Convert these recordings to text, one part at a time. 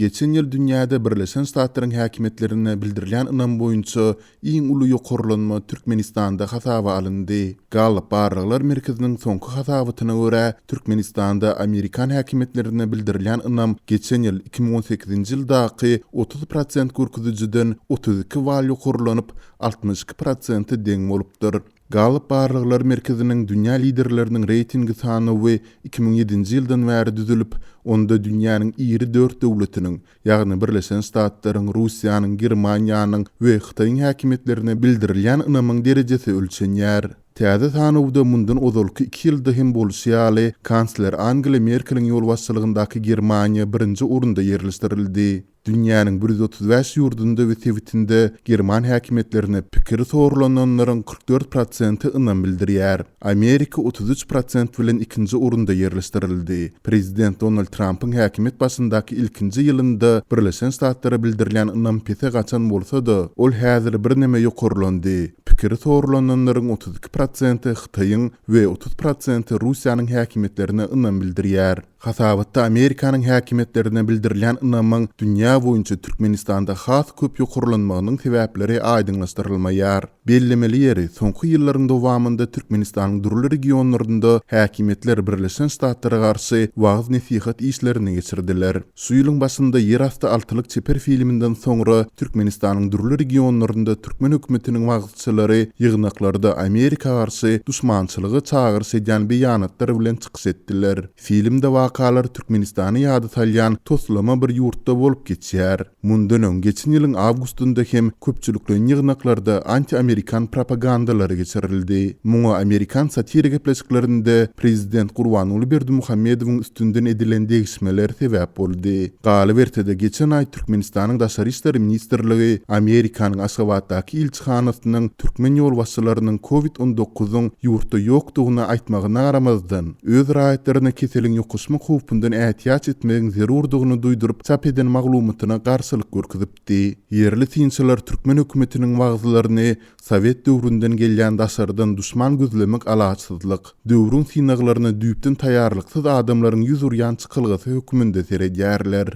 Geçen ýyl dünýäde Birleşen Ştatlaryň häkimetlerine bildirilýän ynam boýunça iň uly ýokarlanma Türkmenistanda hasaba alyndy. Gallup barraglar merkeziniň soňky hasabatyna görä, Türkmenistanda Amerikan häkimetlerine bildirilýän ynam geçen ýyl 2018-nji ýyldaky 30% gürküzüjiden 32 bal ýokarlanyp 62% deň bolupdyr. Gallup barraglar merkeziniň dünýä liderleriniň reytingi sany we 2007-nji ýyldan bäri düzülip, onda dünýäniň 24 döwletiniň, ýagny Birleşen Ştatlaryň, Russiýanyň, Germaniýanyň we Hytaýyň häkimetlerine bildirilýän ynamyň derejesi ölçenýär. Täze sanawda mundan ozalky 2 ýylda hem bolýaly kansler Angela Merkeliň ýol başçylygyndaky Germaniýa birinji orunda ýerleşdirildi. Dünýäniň 135 ýurdunda we Swedinde German häkimetlerine pikiri sorulananlaryň 44% ynam bildirýär. Amerika 33% bilen ikinji orunda ýerleşdirildi. Prezident Donald Trump'yň häkimet başyndaky ilkinji ýylynda Birleşen Ştatlary bildirilýän ynam pese gaçan bolsa-da, ol häzir bir neme ýokarlandy. Pikiri sorulananlaryň 32% Hytaýyň we 30% Russiýanyň häkimetlerine ynam bildirýär. Hasabatda Amerikanyň häkimetlerine bildirilýän ynamyň dünýä boýunça Türkmenistanda has köp ýokarlanmagynyň sebäpleri aýdyňlaşdyrylmaýar. Bellemeli ýeri soňky ýyllaryň dowamında Türkmenistanyň durly regionlarynda häkimetler Birleşen Ştatlara garşy wagt nesihat işlerini geçirdiler. Şu ýylyň başynda Ýerasty altylyk çeper filminden soňra Türkmenistanyň durly regionlarynda Türkmen hökümetiniň wagtçylary ýygnaklarda Amerika garşy duşmançylygy çağırş edýän beýanatlar bilen çykyş etdiler. Filmde wakalar Türkmenistany ýady salýan toslama bir ýurtda bolup geçýär. Mundan öň geçen ýylyň awgustunda hem köpçülikliň ýygnaklarda anti-Amerikan propagandalary geçirildi. Muňa Amerikan satira gepleşiklerinde Prezident Gurbanuly Berdimuhammedowyň üstünden edilen degişmeler sebäp boldy. Galy bertede geçen ay Türkmenistanyň Daşary işleri ministrligi Amerikanyň Aşgabatdaky ilçihanasynyň türkmen ýol başçylarynyň COVID-19-yň ýurtda ýokdugyna aýtmagyna garamazdan öz raýatlaryna keseliň ýokuşma howpundan ähtiýat etmegiň zerurdugyny duýduryp çap eden maglumatyna garşylyk görkezipdi. Yerli tinçiler Türkmen hökümetiniň wagtlaryny Sowet döwründen gelýän daşardan duşman gözlemek alaçsyzlyk, döwrüň synaglaryna düýpden taýýarlyksyz adamlaryň ýüz urýan çykylgasy höküminde seredýärler.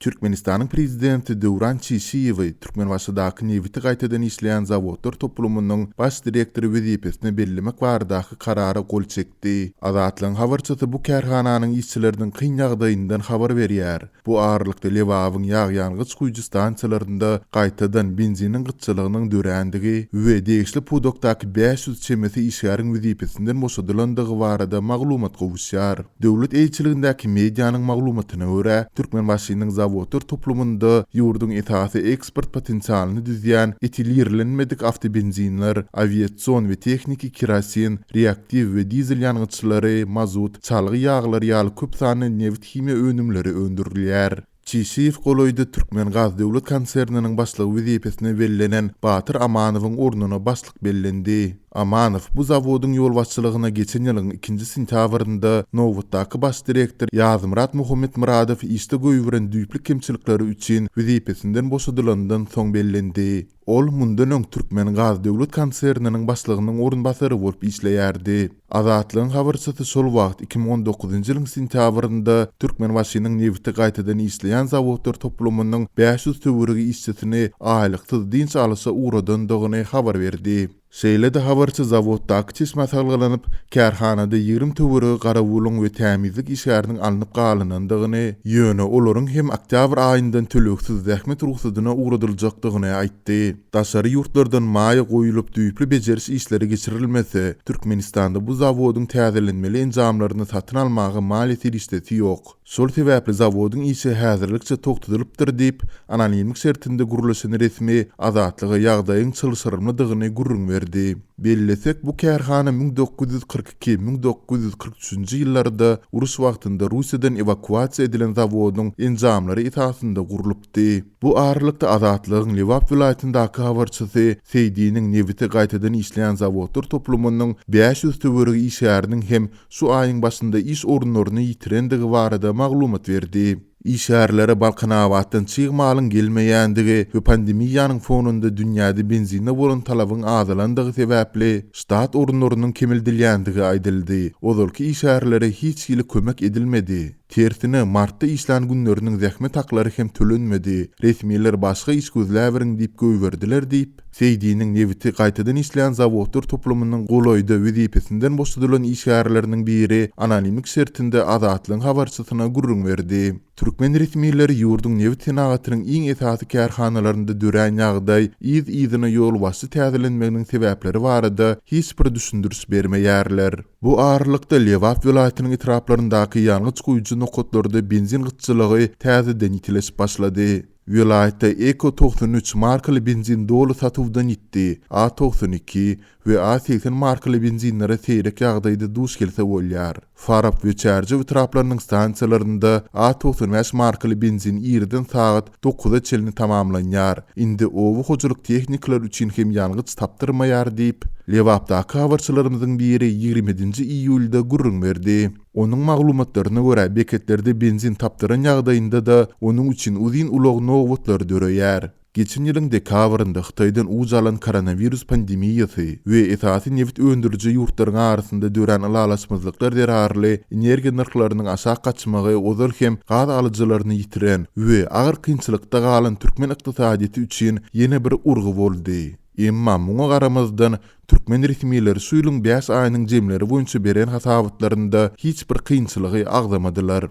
Türkmenistanyň prezidenti Döwran Çişiýew Türkmen başydaky newiti gaýtadan işleýän zawodlar toplumynyň baş direktori wezipesine bellemek baradaky karara gol çekdi. Azatlyň habarçysy bu kärhananyň işçileriniň kyn ýagdaýyndan habar berýär. Bu ağırlykda Lewawyň ýag-ýangıç guýjy stansiýalaryna gaýtadan benzinin gytçylygynyň dörändigi we degişli pudokdaky 500 çemesi işgäriň wezipesinden boşadylandygy barada maglumat gowuşýar. Döwlet eýçiligindäki mediýanyň maglumatyna görä, Türkmen başynyň zawodlar toplumunda ýurdun esasy eksport potensialini düzýän etilirlenmedik avtobenzinler, aviatsion we tekniki kerasin, reaktiv we dizel ýangıçlary, mazut, çalgy ýaglar ýaly köp sany neft himiýa önümleri öndürilýär. Çişiýew goloýdy Türkmen Gaz döwlet konserniniň başlygy wezipesine berilenen Batyr Amanowyň ornuna başlyk bellendi. Amanow bu zawodyň ýol başçylygyna geçen ýylyň 2-nji sentýabrynda Nowatdaky baş direktor Ýazymrat Muhammed Muradow işde göýüren düýpli kemçilikleri üçin wezipesinden boşadylandan soň bellendi. Ol mundan öň Türkmen Gaz döwlet konserniniň başlygynyň orunbasary bolup işleýärdi. Azatlyň habarçysy şol wagt 2019-njy ýylyň sentýabrynda Türkmen başynyň newti gaýtadan işleýän zawodlar toplumynyň 500 töweregi işçisini aýlyksyz dinç alysy uğradandygyny habar berdi. Şeýle-de habarçy zawoddaky çeşme salgylanyp, kärhanada 20 töweregi garawulyň we tämizlik işgäriniň alınıp galynandygyny, ýöne olaryň hem oktyabr aýyndan töleksiz zähmet ruhsatyna uğradyljakdygyny aýtdy. Daşary ýurtlardan maýa goýulyp düýpli bejeriş işleri geçirilmese, Türkmenistanda bu zawodyň täzelenmeli enjamlaryny satyn almagy maliýet ilişdeti ýok. Şol sebäpli zawodyň işi häzirlikçe togtudylypdyr diýip, anonimlik şertinde guruluşyny resmi azatlygy ýagdaýyň çylşyrymlydygyny gurrun berdi. Bellesek bu kärhana 1942-1943-nji ýyllarda urus wagtynda Russiýadan evakuasiýa edilen zawodyň enjamlary esasynda gurulypdy. Bu ağırlykda azatlygyň Lewap vilayatyndaky habarçysy Seýdiniň newiti gaýtadan işleýän zawodlar toplumynyň 500 töweregi işgäriniň hem şu aýyň başynda iş orunlaryny ýitirendigi barada maglumat berdi. İşärlere Balkanawatdan çygmalyň gelmeýändigi we pandemiýanyň fonunda dünýäde benzinne bolan talabyň azalandygy sebäpli ştat orunlarynyň kemildilýändigi aýdyldy. Ozalky işärlere hiç ýyly kömek edilmedi. Tersine martda işlän günleriniň zähmet haklary hem tölenmedi. Resmiler başga iş gözläbirin diýip göýberdiler diýip Seýdiniň nebiti gaýtadan işleýän zawodlar toplumynyň golaýda wezipesinden boşadylan işgärleriniň biri anonimlik şertinde Azatlyň habarçysyna gurrun berdi. Türkmen resmileri ýurduň nebit senagatynyň iň esasy kärhanalarynda dörän ýagdaý iz-izine ýol başy täzelenmeginiň sebäpleri barada hiç bir düşündürüş bermeýärler. Bu ağırlykda Lewap welaýatynyň etraplaryndaky ýalňyç guýjy nokatlarda benzin gytçylygy täzeden ýitileşip başlady. Vilayetde Eko 93 markalı benzin dolu satuvdan gitti. A92 ve A80 markalı benzinlere seyrek yağdaydı duş gelse bolýar. Farap ve Çerci vitraplarının stansiyalarında A95 markalı benzin ýerden saat 9'a çelini tamamlanýar. Indi owu hojuluk tehnikler üçin hem ýalňyç tapdyrmaýar diýip Lewapdaky habarçylarymyzyň biri 20-nji iýulda gurrun berdi. Onun maglumatlaryna görä beketlerde benzin tapdyran ýagdaýynda da onun üçin uzyn ulug nowatlar döreýär. Geçen ýylyň dekabrynda Hytaýdan uzalan koronavirus pandemiýasy we esasy neft öndüriji ýurtlaryň arasynda dören alalaşmazlyklar derarly energiýa narhlarynyň aşağı kaçmagy ozal hem gaz alyjylaryny ýitiren we agyr kynçylykda galan türkmen ykdysadyety üçin ýene bir urgy boldy. Emma muňa garamazdan Türkmen resmileri şu ýylyň 5 aýynyň jemleri boýunça beren hasabatlarynda hiç bir kynçylygy agzamadylar.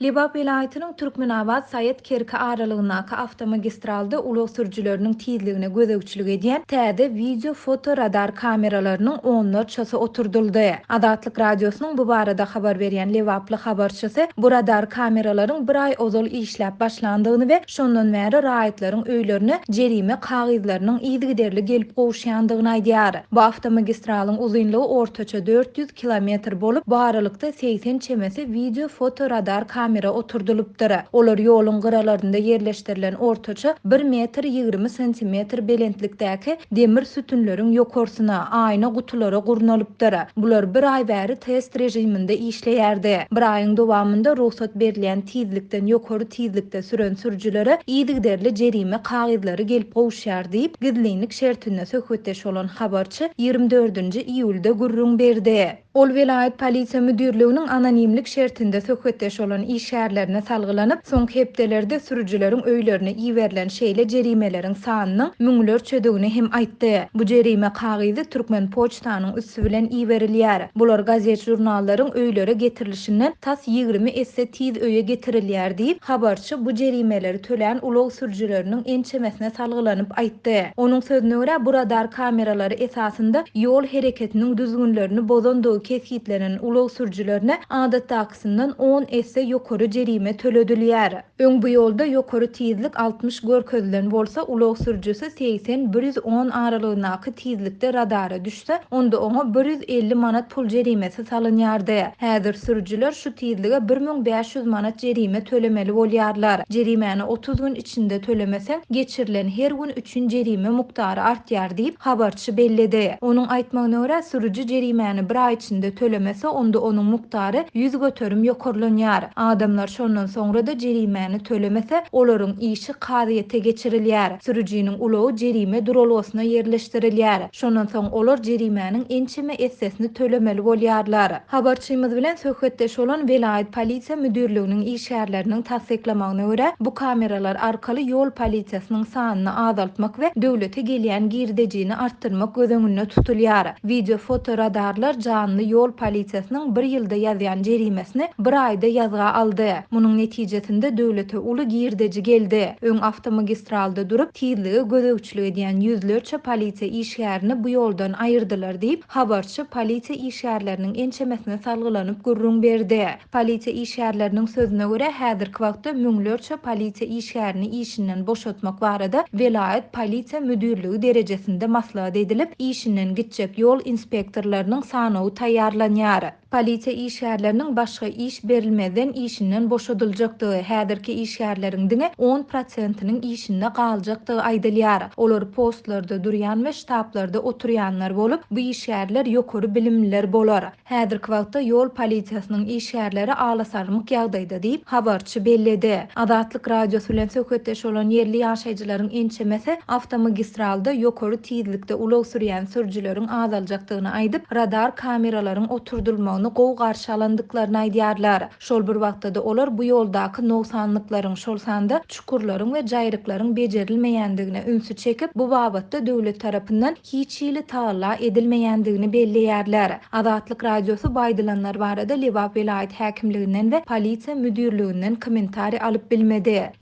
Lewap welaýatynyň Türkmenabad Saýet Kerki aralygyndaky awtomagistralda ulug sürjüleriniň tizligine gözegçilik edýän täze video foto radar kameralarynyň onlarçasy oturduldy. Adatlyk radiosynyň bu barada habar berýän Lewaply habarçysy bu radar kameralaryň bir ay ozal işläp başlandygyny we şondan bäri raýatlaryň öýlerine jerime kagyzlarynyň ýygyderli gelip gowuşýandygyny aýdýar. Bu awtomagistralaryň uzunlygy ortaça 400 km bolup, bu aralykda 80 çemesi video foto radar kamera oturdulupdyr. Olar ýoluň gyralarynda ýerleşdirilen ortaça 1 metr 20 sm belentlikdäki demir sütünleriň ýokarsyna aýna gutulara gurnalypdyr. Bular bir ay bäri test rejiminde işleýärdi. Bir aýyň dowamında ruhsat berilen tizlikden ýokary tizlikde süren sürjülere ýygyderli jerime kagyzlary gelip gowuşýar diýip gizlilik şertine söhbetdeş bolan habarçy 24-nji iýulda gurrun berdi. Ol vilayet polisiýa müdürlüğiniň anonimlik şertinde söhbetdeş bolan işgärlerine salgylanyp, soňky hepdelerde sürüjüleriň öýlerine iýerilen şeýle jerimelerin sanynyň müňler çödegini hem aýtdy. Bu jerime kagyzy Türkmen poçtanyň üssü bilen iýerilýär. Bular gazet jurnallaryň öýlere getirilişinden tas 20 esse tiz öýe getirilýär diýip habarçy bu jerimeleri tölen ulug sürüjüleriniň ençemesine salgylanyp aýtdy. Onuň sözüne görä bu radar kameralary esasında ýol hereketiniň düzgünlerini bozandygy keskitlenen ulug sürüjülerine adatdakysyndan 10 esse ýokary jerime töledilýär. Öň bu ýolda ýokary tizlik 60 görkezlen bolsa, ulug sürüjüsi 80-110 aralygyndaky tizlikde radara düşse, onda ona 150 manat pul jerimesi salynýardy. Häzir sürüjüler şu tizlige 1500 manat jerime tölemeli bolýarlar. Jerimeni 30 gün içinde tölemesen, geçirilen her gün üçün jerime muktary artýar diýip habarçy belledi. Onuň aýtmagyna görä, sürüjü jerimeni bir ay içinde tölemese, onda onuň muktary 100 göterim ýokarlanýar. Adamlar şondan soňra da jerimeni tölemese, olaryň işi kadyýete geçirilýär. Sürüjiniň ulogy jerime duralgysyna ýerleşdirilýär. Şondan soň olar jerimeniň ençeme essesini tölemeli bolýarlar. Habarçymyz bilen söhbetdeş bolan vilayet polisiýa müdürlüğiniň işgärleriniň tasdiklamagyna görä, bu kameralar arkaly ýol polisiýasynyň sanyny azaltmak we döwlete gelýän girdejini artdyrmak gözeňinde tutulýar. Video foto radarlar canly ýol polisiýasynyň bir ýylda ýazýan jerimesini bir aýda ýazga aldy. Munyň netijesinde döwlete uly girdeji geldi. Öň awtomagistralda durup tizligi gözegçilik edýän ýüzlerçe polisiýa işgärini bu ýoldan aýyrdylar diýip habarçy polisiýa işgärleriniň ençemesine salgylanyp gurrun berdi. Polisiýa işgärleriniň sözüne görä, häzirki wagtda müňlerçe polisiýa işgärini işinden boşatmak barada vilayet polisiýa müdürlügi derejesinde maslahat edilip, işinden gitjek ýol inspektorlarynyň sanawy taýýarlanýar. Polisiýa işgärleriniň başga iş berilmeden işinden boşadyljakdygy, häzirki işgärleriň diňe 10%-iniň işinde galjakdygy aýdylýar. Olar postlarda durýan we ştablarda oturýanlar bolup, bu işgärler ýokary bilimliler bolar. Häzirki wagtda ýol polisiýasynyň işgärleri alasarlyk ýagdaýda diýip habarçy belledi. Adatlyk radiosu bilen söhbetdeş bolan ýerli ýaşaýjylaryň ençemesi awtomagistralda ýokary tizlikde ulug sürýän sürüjüleriň azaljakdygyny aýdyp, radar kameralaryň oturdulmagy ýolunu gowy garşy alandyklaryny aýdýarlar. Şol bir wagtda olar bu ýoldaky noksanlyklaryň şol sanda çukurlaryň we jaýryklaryň bejerilmeýändigine ünsü çekip bu babatda döwlet tarapyndan hiç ýyly taala edilmeýändigini belleýärler. Azatlyk radiosu baýdylanlar barada Liwap vilayet häkimliginden we polisiýa müdürlüginden kommentari alyp bilmedi.